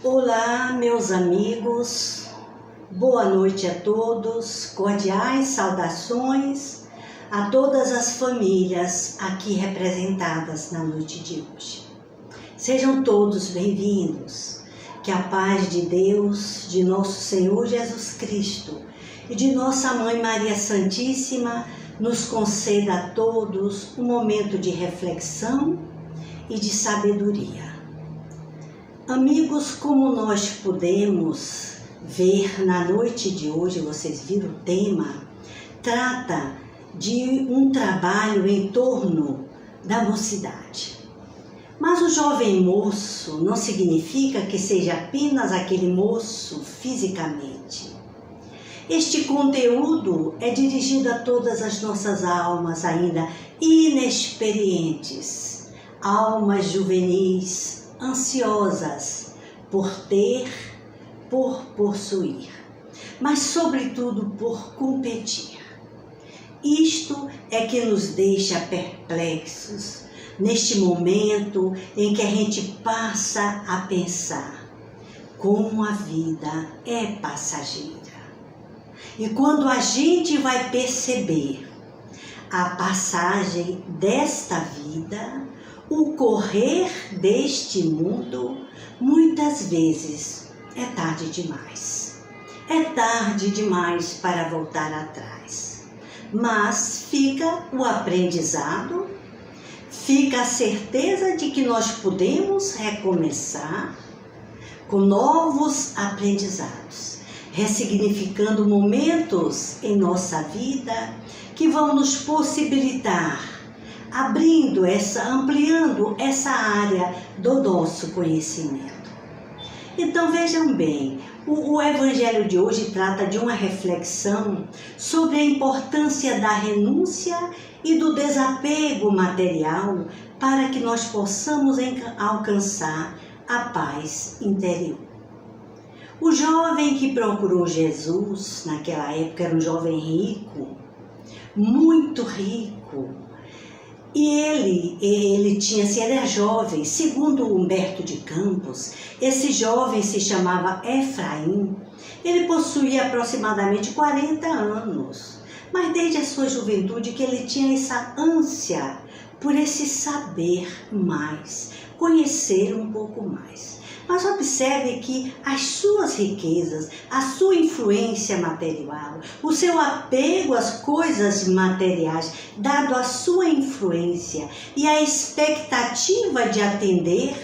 Olá, meus amigos, boa noite a todos, cordiais saudações a todas as famílias aqui representadas na noite de hoje. Sejam todos bem-vindos, que a paz de Deus, de nosso Senhor Jesus Cristo e de nossa Mãe Maria Santíssima nos conceda a todos um momento de reflexão e de sabedoria. Amigos, como nós podemos ver na noite de hoje, vocês viram o tema, trata de um trabalho em torno da mocidade. Mas o jovem moço não significa que seja apenas aquele moço fisicamente. Este conteúdo é dirigido a todas as nossas almas ainda inexperientes, almas juvenis, ansiosas por ter, por possuir, mas sobretudo por competir. Isto é que nos deixa perplexos neste momento em que a gente passa a pensar como a vida é passageira. E quando a gente vai perceber a passagem desta vida, o correr deste mundo, muitas vezes é tarde demais. É tarde demais para voltar atrás. Mas fica o aprendizado, fica a certeza de que nós podemos recomeçar com novos aprendizados, ressignificando momentos em nossa vida que vão nos possibilitar ampliando essa área do nosso conhecimento. Então vejam bem, o Evangelho de hoje trata de uma reflexão sobre a importância da renúncia e do desapego material para que nós possamos alcançar a paz interior. O jovem que procurou Jesus naquela época era um jovem rico, muito rico. E ele era jovem, segundo Humberto de Campos, esse jovem se chamava Efraim, ele possuía aproximadamente 40 anos, mas desde a sua juventude que ele tinha essa ânsia por esse saber mais, conhecer um pouco mais. Mas observe que as suas riquezas, a sua influência material, o seu apego às coisas materiais, dado a sua influência e a expectativa de atender,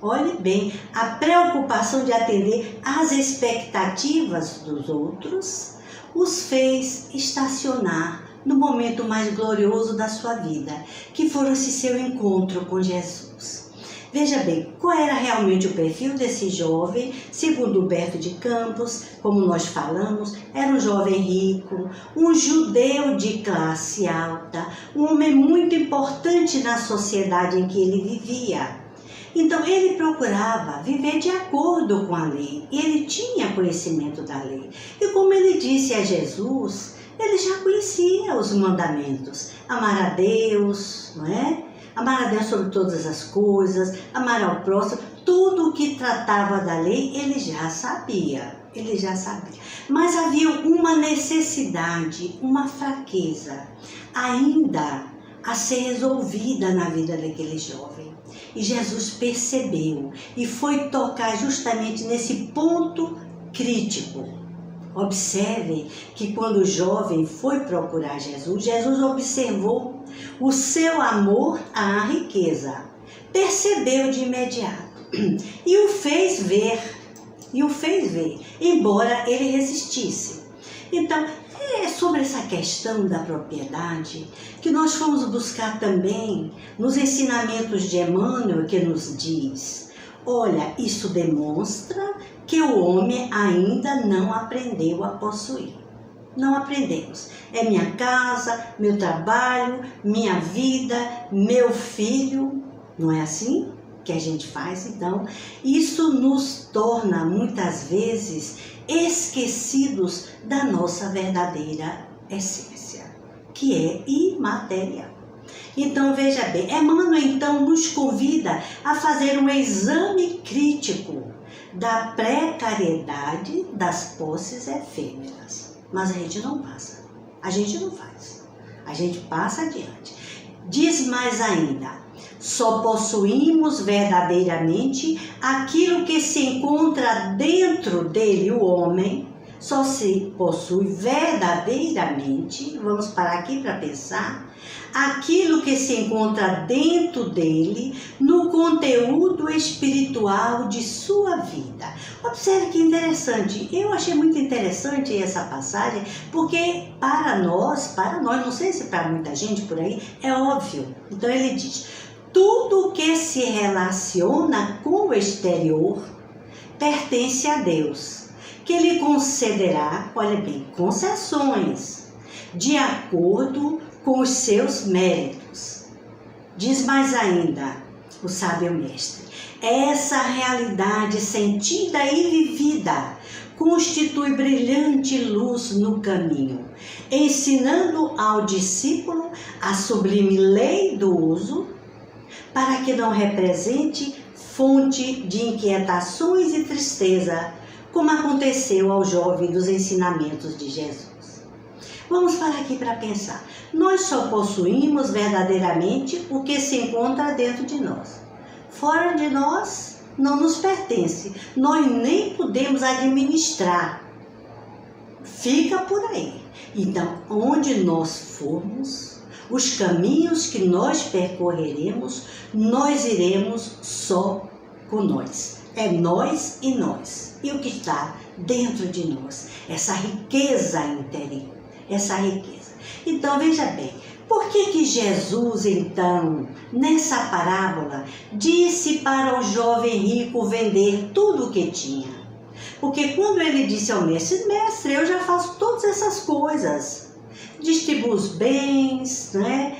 olhe bem, a preocupação de atender às expectativas dos outros, os fez estacionar no momento mais glorioso da sua vida, que foi esse seu encontro com Jesus. Veja bem, qual era realmente o perfil desse jovem? Segundo Humberto de Campos, como nós falamos, era um jovem rico, um judeu de classe alta, um homem muito importante na sociedade em que ele vivia. Então ele procurava viver de acordo com a lei, e ele tinha conhecimento da lei. E como ele disse a Jesus, ele já conhecia os mandamentos, amar a Deus, não é? Amar a Deus sobre todas as coisas, amar ao próximo, tudo o que tratava da lei, ele já sabia. Mas havia uma necessidade, uma fraqueza, ainda a ser resolvida na vida daquele jovem. E Jesus percebeu e foi tocar justamente nesse ponto crítico. Observe que quando o jovem foi procurar Jesus, Jesus observou o seu amor à riqueza, percebeu de imediato e o fez ver, embora ele resistisse. Então, é sobre essa questão da propriedade que nós fomos buscar também nos ensinamentos de Emmanuel, que nos diz: olha, isso demonstra que o homem ainda não aprendeu a possuir. Não aprendemos. É minha casa, meu trabalho, minha vida, meu filho. Não é assim que a gente faz? Então, isso nos torna muitas vezes esquecidos da nossa verdadeira essência, que é imaterial. Então veja bem, Emmanuel então nos convida a fazer um exame crítico da precariedade das posses efêmeras. Mas a gente não passa, a gente não faz, a gente passa adiante. Diz mais ainda, só possuímos verdadeiramente aquilo que se encontra dentro dele, o homem, só se possui verdadeiramente, vamos parar aqui para pensar, aquilo que se encontra dentro dele no conteúdo espiritual de sua vida. Observe que interessante, eu achei muito interessante essa passagem, porque para nós, não sei se para muita gente por aí, é óbvio. Então ele diz, tudo que se relaciona com o exterior pertence a Deus, que lhe concederá, olha bem, concessões, de acordo com os seus méritos. Diz mais ainda o sábio mestre, essa realidade sentida e vivida constitui brilhante luz no caminho, ensinando ao discípulo a sublime lei do uso, para que não represente fonte de inquietações e tristeza, como aconteceu ao jovem dos ensinamentos de Jesus. Vamos parar aqui para pensar. Nós só possuímos verdadeiramente o que se encontra dentro de nós. Fora de nós não nos pertence. Nós nem podemos administrar. Fica por aí. Então, onde nós formos, os caminhos que nós percorreremos, nós iremos só com nós. É nós e nós. E o que está dentro de nós? Essa riqueza interior. Essa riqueza. Então, veja bem, por que Jesus, então, nessa parábola, disse para o jovem rico vender tudo o que tinha? Porque quando ele disse ao mestre, mestre, eu já faço todas essas coisas. Distribuo os bens, né?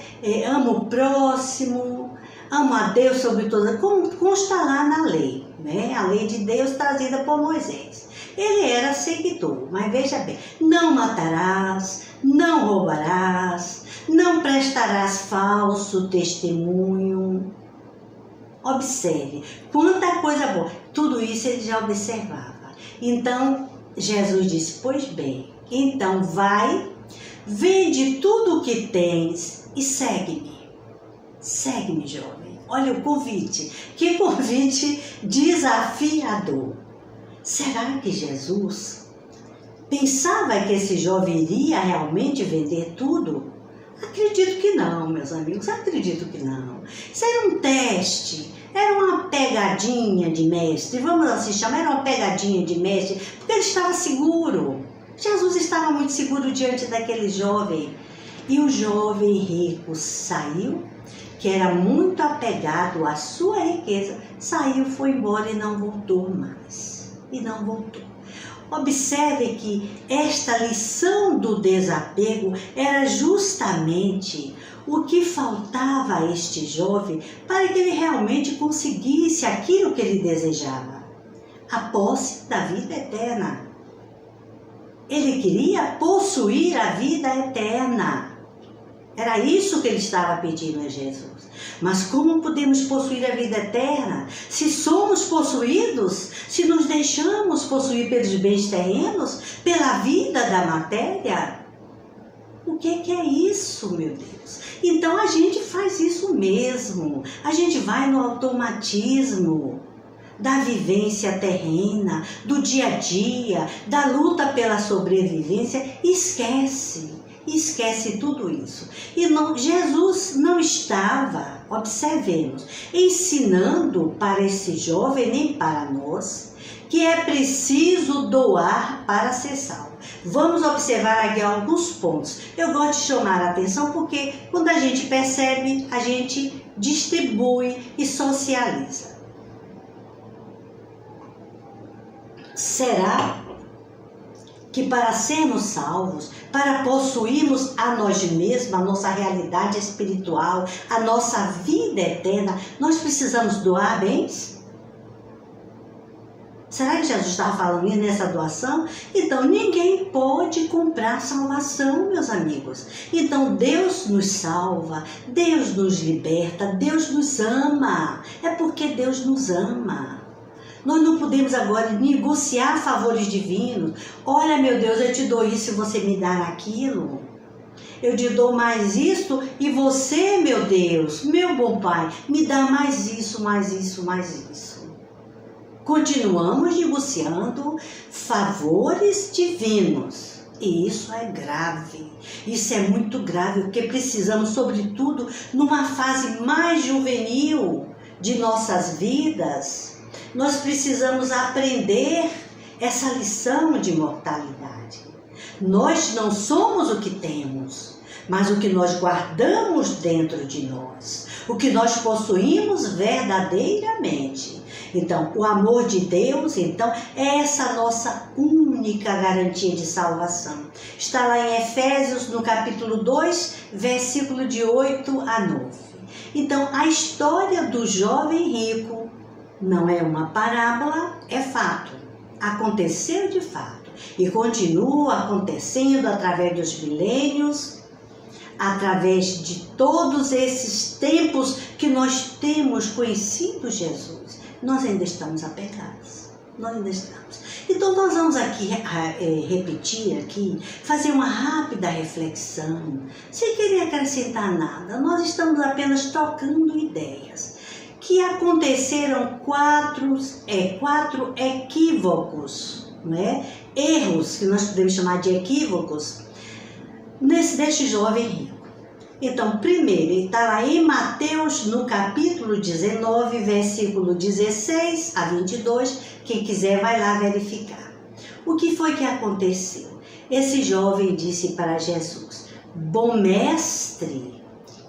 Amo o próximo, amo a Deus sobre todas, como consta lá na lei, né? A lei de Deus trazida por Moisés. Ele era seguidor, mas veja bem, não matarás, não roubarás, não prestarás falso testemunho. Observe, quanta coisa boa, tudo isso ele já observava. Então, Jesus disse, pois bem, então vai, vende tudo o que tens e segue-me. Segue-me, jovem. Olha o convite, que convite desafiador. Será que Jesus pensava que esse jovem iria realmente vender tudo? Acredito que não, meus amigos, acredito que não. Isso era um teste, era uma pegadinha de mestre, vamos assim chamar, era uma pegadinha de mestre, porque ele estava seguro. Jesus estava muito seguro diante daquele jovem. E o jovem rico saiu, que era muito apegado à sua riqueza, saiu, foi embora e não voltou mais. E não voltou. Observe que esta lição do desapego era justamente o que faltava a este jovem para que ele realmente conseguisse aquilo que ele desejava, a posse da vida eterna. Ele queria possuir a vida eterna. Era isso que ele estava pedindo a Jesus. Mas como podemos possuir a vida eterna se somos possuídos, se nos deixamos possuir pelos bens terrenos, pela vida da matéria? O que é isso, meu Deus? Então a gente faz isso mesmo. A gente vai no automatismo da vivência terrena, do dia a dia, da luta pela sobrevivência, esquece tudo isso. E Jesus não estava, observemos, ensinando para esse jovem, nem para nós, que é preciso doar para ser salvo. Vamos observar aqui alguns pontos. Eu gosto de chamar a atenção porque quando a gente percebe, a gente distribui e socializa. Será que para sermos salvos, para possuirmos a nós mesmos, a nossa realidade espiritual, a nossa vida eterna, nós precisamos doar bens? Será que Jesus estava falando isso nessa doação? Então, ninguém pode comprar salvação, meus amigos. Então, Deus nos salva, Deus nos liberta, Deus nos ama. É porque Deus nos ama. Nós não podemos agora negociar favores divinos. Olha, meu Deus, eu te dou isso e você me dá aquilo. Eu te dou mais isso e você, meu Deus, meu bom Pai, me dá mais isso, mais isso, mais isso. Continuamos negociando favores divinos. E isso é grave. Isso é muito grave, porque precisamos, sobretudo, numa fase mais juvenil de nossas vidas, nós precisamos aprender essa lição de mortalidade. Nós não somos o que temos, mas o que nós guardamos dentro de nós, o que nós possuímos verdadeiramente. Então, o amor de Deus, então, é essa nossa única garantia de salvação. Está lá em Efésios, no capítulo 2, versículo de 8 a 9. Então, a história do jovem rico não é uma parábola, é fato. Aconteceu de fato e continua acontecendo através dos milênios, através de todos esses tempos que nós temos conhecido Jesus. Nós ainda estamos apegados, nós ainda estamos. Então nós vamos aqui repetir aqui, fazer uma rápida reflexão, sem querer acrescentar nada. Nós estamos apenas trocando ideias, que aconteceram quatro equívocos, né? Erros, que nós podemos chamar de equívocos, deste jovem rico. Então, primeiro, ele está lá em Mateus, no capítulo 19, versículo 16 a 22. Quem quiser vai lá verificar. O que foi que aconteceu? Esse jovem disse para Jesus: Bom mestre,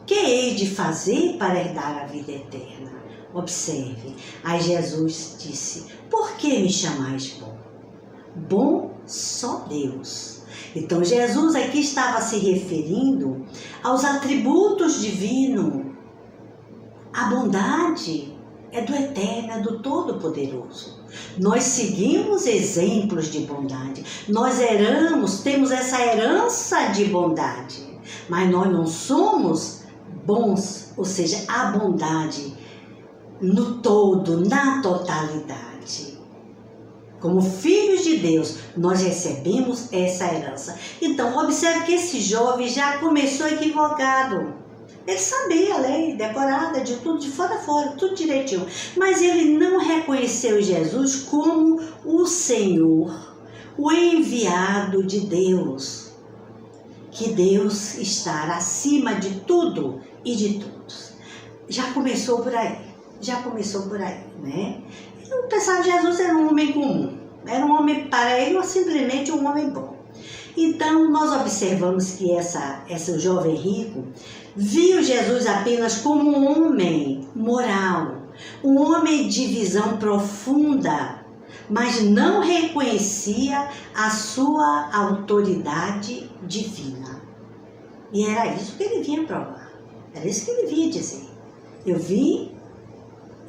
que hei de fazer para herdar a vida eterna? Observe. Aí Jesus disse: Por que me chamais bom? Bom só Deus. Então, Jesus aqui estava se referindo aos atributos divinos. A bondade é do Eterno, é do Todo-Poderoso. Nós seguimos exemplos de bondade. Nós temos essa herança de bondade. Mas nós não somos bons, ou seja, a bondade no todo, na totalidade. Como filhos de Deus, nós recebemos essa herança. Então, observe que esse jovem já começou equivocado. Ele sabia a lei, decorada, de tudo, de fora a fora, tudo direitinho. Mas ele não reconheceu Jesus como o Senhor, o enviado de Deus. Que Deus está acima de tudo e de todos. Já começou por aí, né? Eu pensava que Jesus era um homem comum, era um homem, para ele, simplesmente um homem bom. Então, nós observamos que esse jovem rico viu Jesus apenas como um homem moral, um homem de visão profunda, mas não reconhecia a sua autoridade divina. E era isso que ele vinha provar, era isso que ele vinha dizer. Eu vim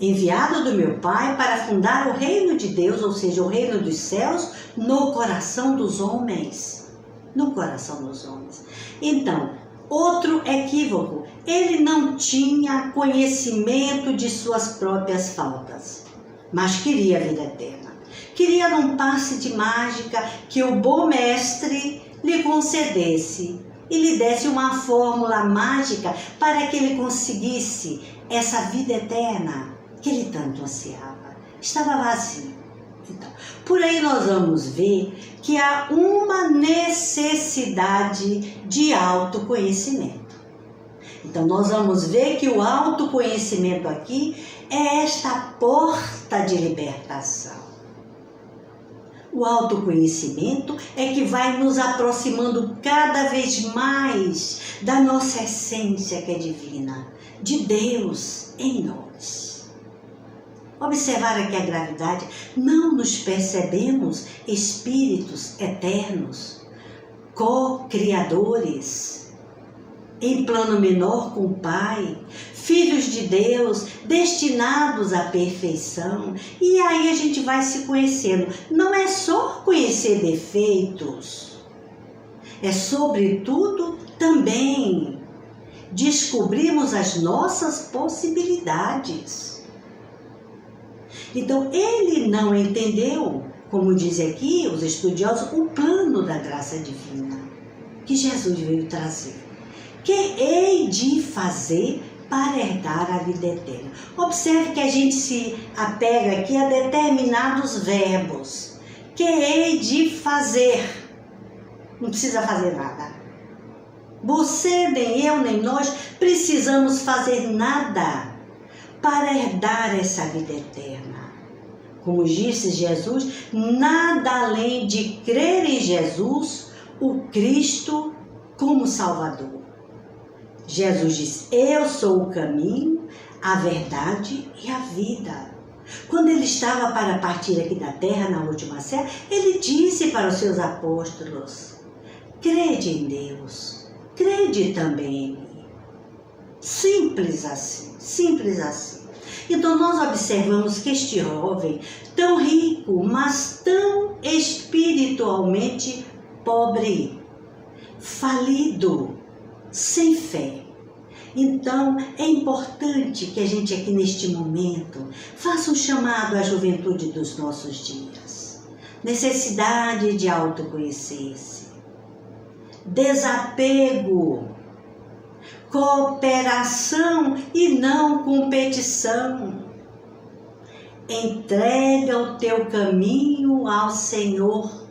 enviado do meu Pai para fundar o reino de Deus, ou seja, o reino dos céus, no coração dos homens. No coração dos homens. Então, outro equívoco, ele não tinha conhecimento de suas próprias faltas, mas queria a vida eterna. Queria num passe de mágica que o bom mestre lhe concedesse e lhe desse uma fórmula mágica para que ele conseguisse essa vida eterna que ele tanto ansiava. Estava vazio. Então, por aí nós vamos ver que há uma necessidade de autoconhecimento. Então, nós vamos ver que o autoconhecimento aqui é esta porta de libertação. O autoconhecimento é que vai nos aproximando cada vez mais da nossa essência que é divina, de Deus em nós. Observar aqui a gravidade, não nos percebemos espíritos eternos, co-criadores, em plano menor com o Pai, filhos de Deus, destinados à perfeição. E aí a gente vai se conhecendo. Não é só conhecer defeitos, é sobretudo também descobrirmos as nossas possibilidades. Então ele não entendeu, como dizem aqui os estudiosos, o plano da graça divina que Jesus veio trazer. Que hei de fazer para herdar a vida eterna? Observe que a gente se apega aqui a determinados verbos. Que hei de fazer. Não precisa fazer nada. Você, nem eu, nem nós precisamos fazer nada para herdar essa vida eterna. Como disse Jesus, nada além de crer em Jesus, o Cristo, como Salvador. Jesus disse, eu sou o caminho, a verdade e a vida. Quando ele estava para partir aqui da terra, na última ceia, ele disse para os seus apóstolos, crede em Deus, crede também em mim. Simples assim, simples assim. Então nós observamos que este jovem, tão rico, mas tão espiritualmente pobre, falido, sem fé. Então é importante que a gente aqui neste momento faça um chamado à juventude dos nossos dias. Necessidade de autoconhecer-se, desapego, cooperação e não competição. Entrega o teu caminho ao Senhor.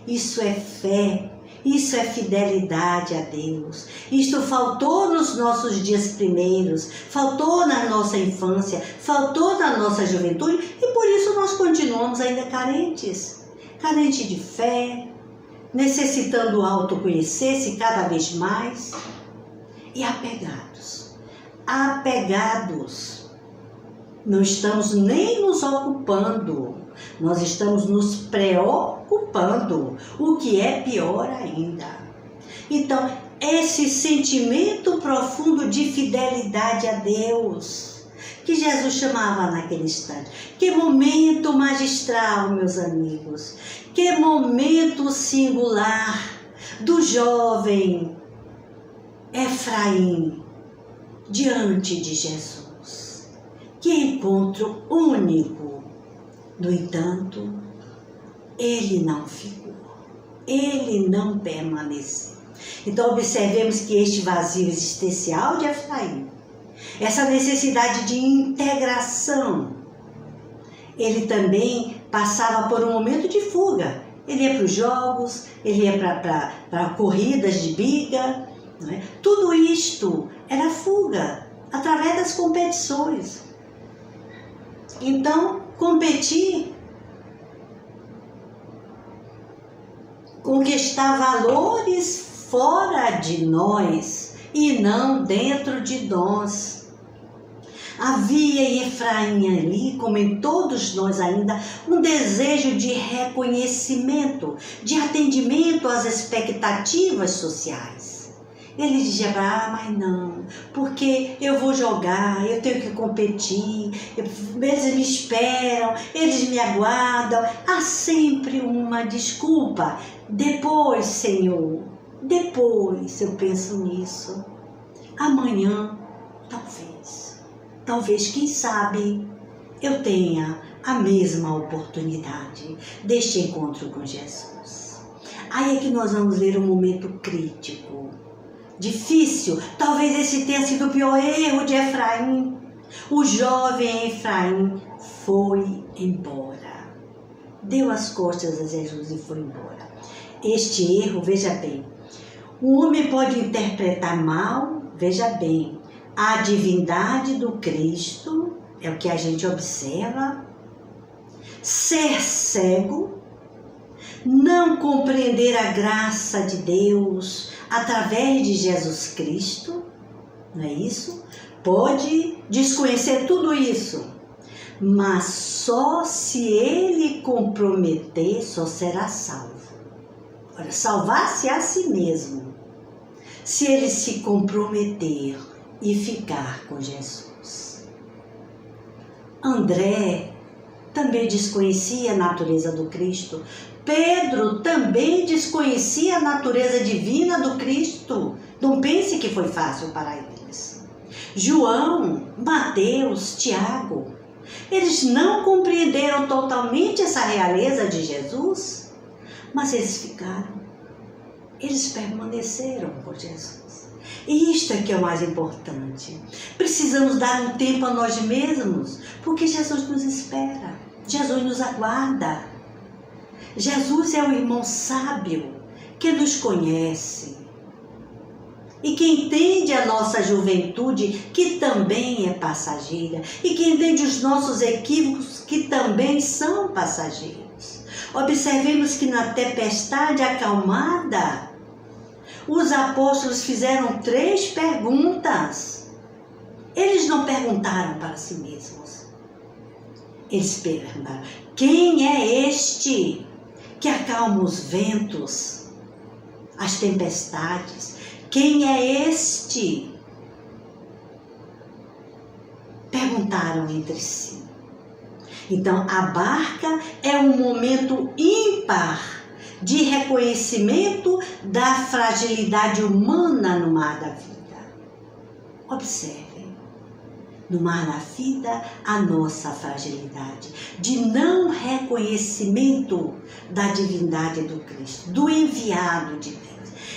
Isso é fé. Isso é fidelidade a Deus. Isto faltou nos nossos dias primeiros, faltou na nossa infância, faltou na nossa juventude e por isso nós continuamos ainda carentes. Carentes de fé, necessitando autoconhecer-se cada vez mais e apegados. Apegados. Não estamos nem nos ocupando. Nós estamos nos preocupando, o que é pior ainda. Então, esse sentimento profundo de fidelidade a Deus, que Jesus chamava naquele instante. Que momento magistral, meus amigos. Que momento singular do jovem Efraim diante de Jesus. Que encontro único. No entanto, ele não ficou, ele não permaneceu. Então observemos que este vazio existencial de Efraim, essa necessidade de integração, ele também passava por um momento de fuga. Ele ia para os jogos, ele ia para corridas de biga, não é? Tudo isto era fuga, através das competições. Então, competir, conquistar valores fora de nós e não dentro de nós. Havia em Efraim ali, como em todos nós ainda, um desejo de reconhecimento, de atendimento às expectativas sociais. Ele dizia, mas não, porque eu vou jogar, eu tenho que competir, eles me esperam, eles me aguardam. Há sempre uma desculpa. Depois, Senhor, depois eu penso nisso. Amanhã, talvez, quem sabe, eu tenha a mesma oportunidade deste encontro com Jesus. Aí é que nós vamos ler um momento crítico. Difícil, talvez esse tenha sido o pior erro de Efraim. O jovem Efraim foi embora. Deu as costas a Jesus e foi embora. Este erro, veja bem, o homem pode interpretar mal, veja bem, a divindade do Cristo, é o que a gente observa, ser cego, não compreender a graça de Deus através de Jesus Cristo, não é isso? Pode desconhecer tudo isso, mas só se ele comprometer, só será salvo. Olha, salvar-se a si mesmo, se ele se comprometer e ficar com Jesus. André também desconhecia a natureza do Cristo. Pedro também desconhecia a natureza divina do Cristo. Não pense que foi fácil para eles. João, Mateus, Tiago, eles não compreenderam totalmente essa realeza de Jesus, mas eles ficaram, eles permaneceram com Jesus. E isto é que é o mais importante. Precisamos dar um tempo a nós mesmos, porque Jesus nos espera, Jesus nos aguarda. Jesus é o irmão sábio que nos conhece e que entende a nossa juventude, que também é passageira, e que entende os nossos equívocos, que também são passageiros. Observemos que na tempestade acalmada, os apóstolos fizeram 3 perguntas. Eles não perguntaram para si mesmos. Eles perguntaram: quem é este que acalma os ventos, as tempestades? Quem é este? Perguntaram entre si. Então, a barca é um momento ímpar de reconhecimento da fragilidade humana no mar da vida. Observem, no mar da vida, a nossa fragilidade de não reconhecimento da divindade do Cristo, do enviado de Deus.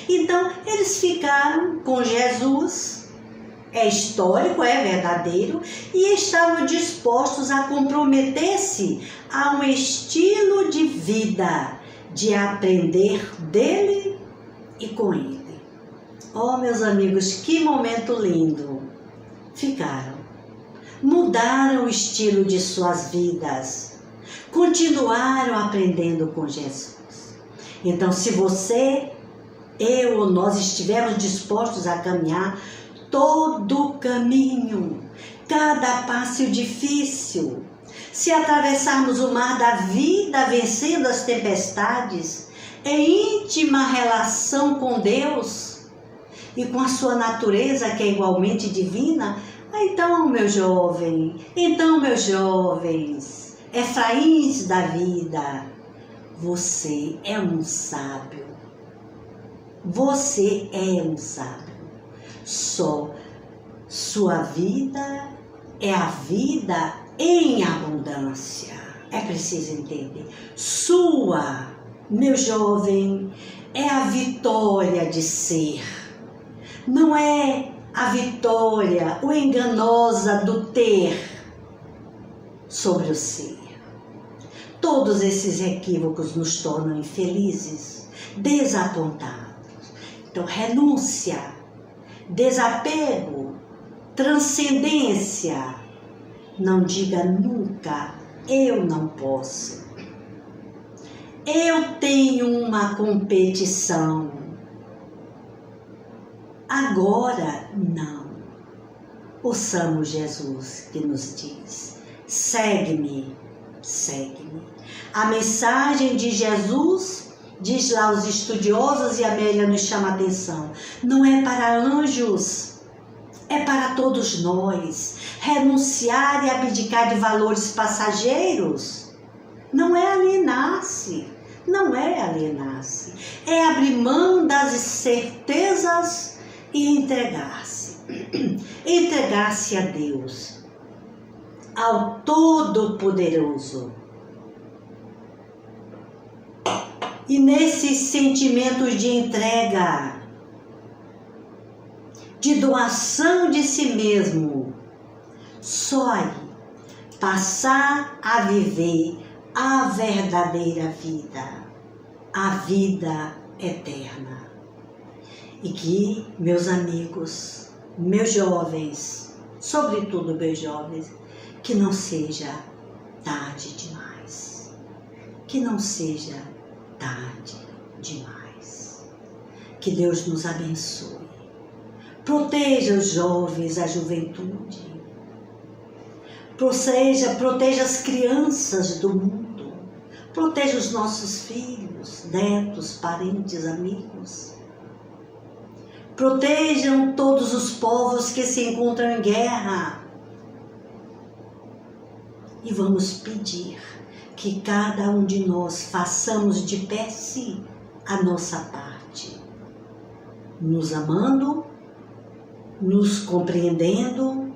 Então, eles ficaram com Jesus, é histórico, é verdadeiro, e estavam dispostos a comprometer-se a um estilo de vida, de aprender dele e com ele. Oh, meus amigos, que momento lindo! Ficaram, mudaram o estilo de suas vidas, continuaram aprendendo com Jesus. Então, se você, eu ou nós estivermos dispostos a caminhar todo o caminho, cada passo difícil, se atravessarmos o mar da vida vencendo as tempestades, em íntima relação com Deus e com a sua natureza, que é igualmente divina, então, meu jovem, então, meus jovens, Efraíns da vida, você é um sábio. Você é um sábio. Só sua vida é a vida em abundância. É preciso entender. Sua, meu jovem, é a vitória de ser. Não é a vitória, o enganosa do ter sobre o ser. Todos esses equívocos nos tornam infelizes, desapontados. Então, renúncia, desapego, transcendência. Não diga nunca, eu não posso. Eu tenho uma competição. Agora, não. Ouçamos Jesus que nos diz: segue-me, segue-me. A mensagem de Jesus, diz lá os estudiosos, e a Amélia nos chama a atenção, não é para anjos, é para todos nós. Renunciar e abdicar de valores passageiros não é alienar-se, não é alienar-se, é abrir mão das certezas e entregar-se. Entregar-se a Deus, ao Todo-Poderoso. E nesses sentimentos de entrega, de doação de si mesmo, só aí passar a viver a verdadeira vida, a vida eterna. E que, meus amigos, meus jovens, sobretudo meus jovens, que não seja tarde demais, que não seja tarde demais. Que Deus nos abençoe. Proteja os jovens, a juventude. Proteja as crianças do mundo. Proteja os nossos filhos, netos, parentes, amigos. Protejam todos os povos que se encontram em guerra. E vamos pedir que cada um de nós façamos de per si a nossa parte, nos amando, nos compreendendo,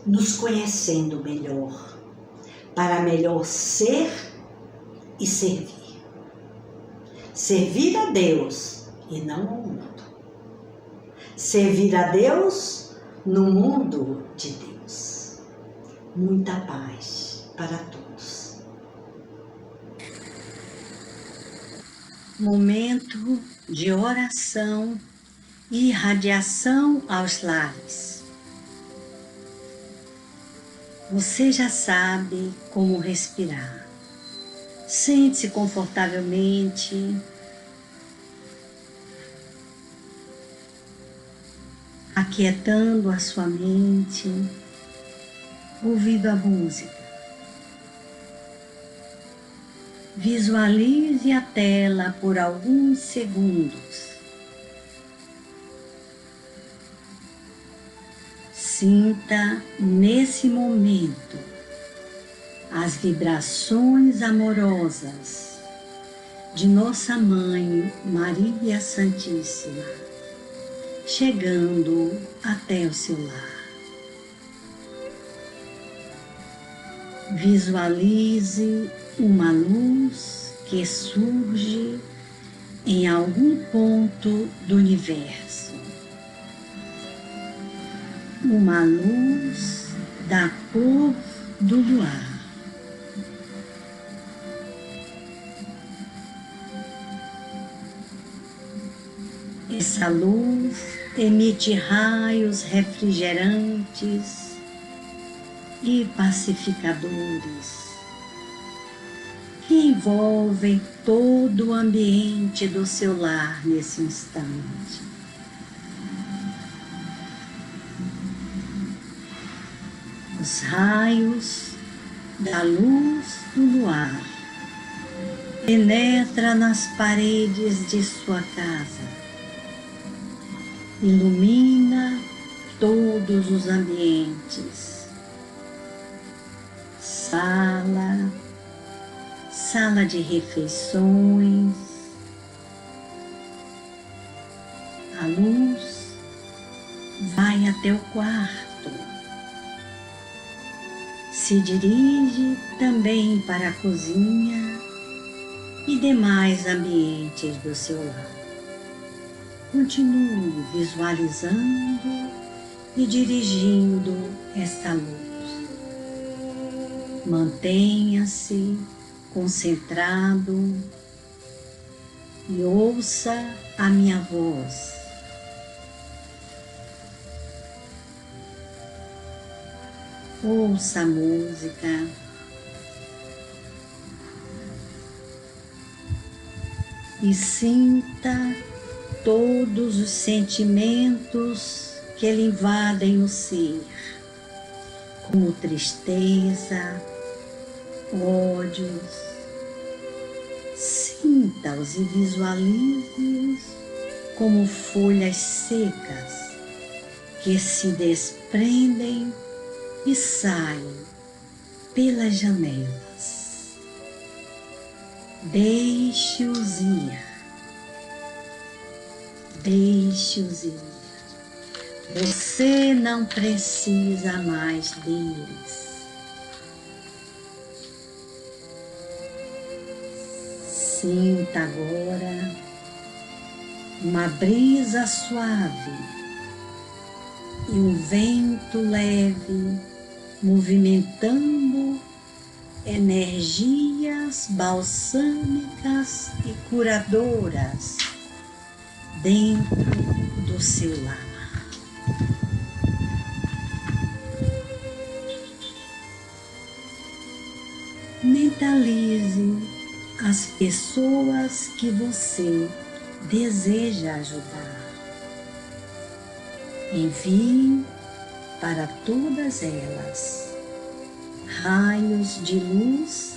nos conhecendo melhor, para melhor ser e servir. Servir a Deus e não ao mundo. Servir a Deus no mundo de Deus. Muita paz para todos. Momento de oração e irradiação aos lares. Você já sabe como respirar. Sente-se confortavelmente. Aquietando a sua mente, ouvindo a música. Visualize a tela por alguns segundos. Sinta nesse momento as vibrações amorosas de Nossa Mãe Maria Santíssima, chegando até o seu lar. Visualize uma luz que surge em algum ponto do universo. Uma luz da cor do luar. Essa luz emite raios refrigerantes e pacificadores que envolvem todo o ambiente do seu lar nesse instante. Os raios da luz do luar penetram nas paredes de sua casa, ilumina todos os ambientes, sala de refeições. A luz vai até o quarto, se dirige também para a cozinha e demais ambientes do seu lar. Continue visualizando e dirigindo esta luz. Mantenha-se concentrado e ouça a minha voz. Ouça a música. E sinta todos os sentimentos que lhe invadem o ser, como tristeza, ódios. Sinta-os e visualize-os como folhas secas que se desprendem e saem pelas janelas. Deixe-os ir. Deixe-os ir. Você não precisa mais deles. Sinta agora uma brisa suave e um vento leve movimentando energias balsâmicas e curadoras dentro do seu lar. Mentalize as pessoas que você deseja ajudar. Envie para todas elas raios de luz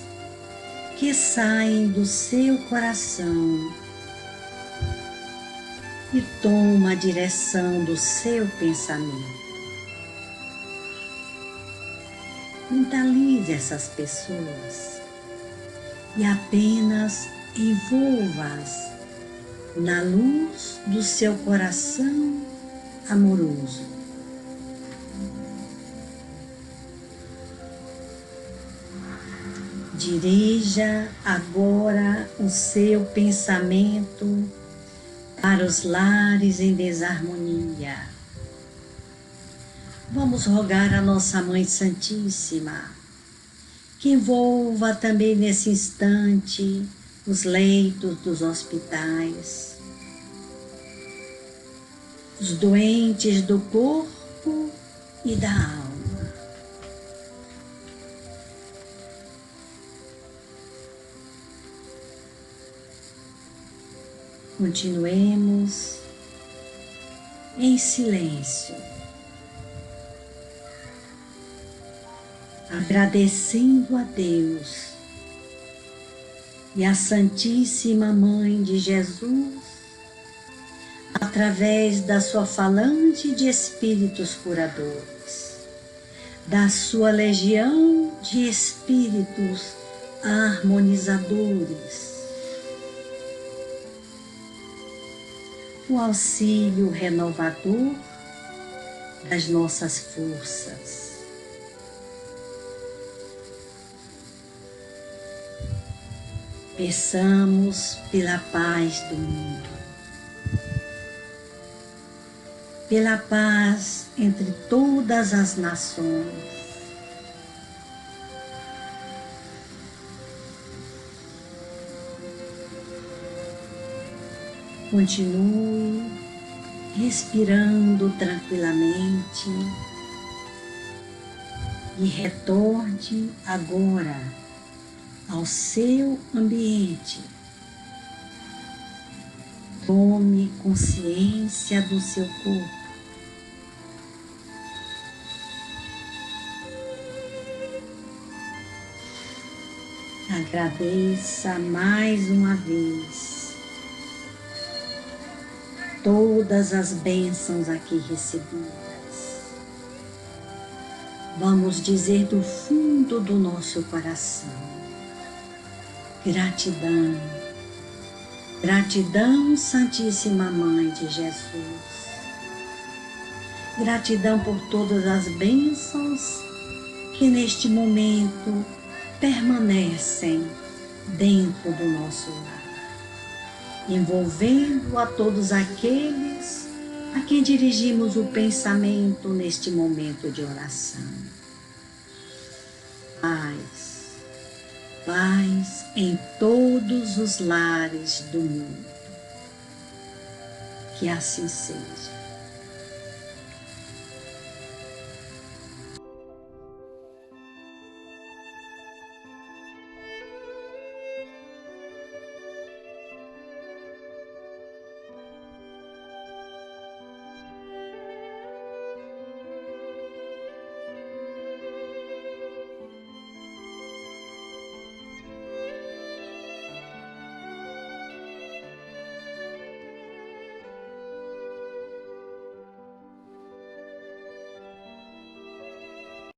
que saem do seu coração e toma a direção do seu pensamento. Mentalize essas pessoas e apenas envolva-as na luz do seu coração amoroso. Dirija agora o seu pensamento para os lares em desarmonia. Vamos rogar a nossa Mãe Santíssima que envolva também nesse instante os leitos dos hospitais, os doentes do corpo e da alma. Continuemos em silêncio, agradecendo a Deus e a Santíssima Mãe de Jesus, através da sua falange de espíritos curadores, da sua legião de espíritos harmonizadores, o auxílio renovador das nossas forças. Peçamos pela paz do mundo, pela paz entre todas as nações. Continue respirando tranquilamente e retorne agora ao seu ambiente. Tome consciência do seu corpo. Agradeça mais uma vez todas as bênçãos aqui recebidas. Vamos dizer do fundo do nosso coração: gratidão, gratidão, Santíssima Mãe de Jesus. Gratidão por todas as bênçãos que neste momento permanecem dentro do nosso lar, envolvendo a todos aqueles a quem dirigimos o pensamento neste momento de oração. Paz, paz em todos os lares do mundo. Que assim seja.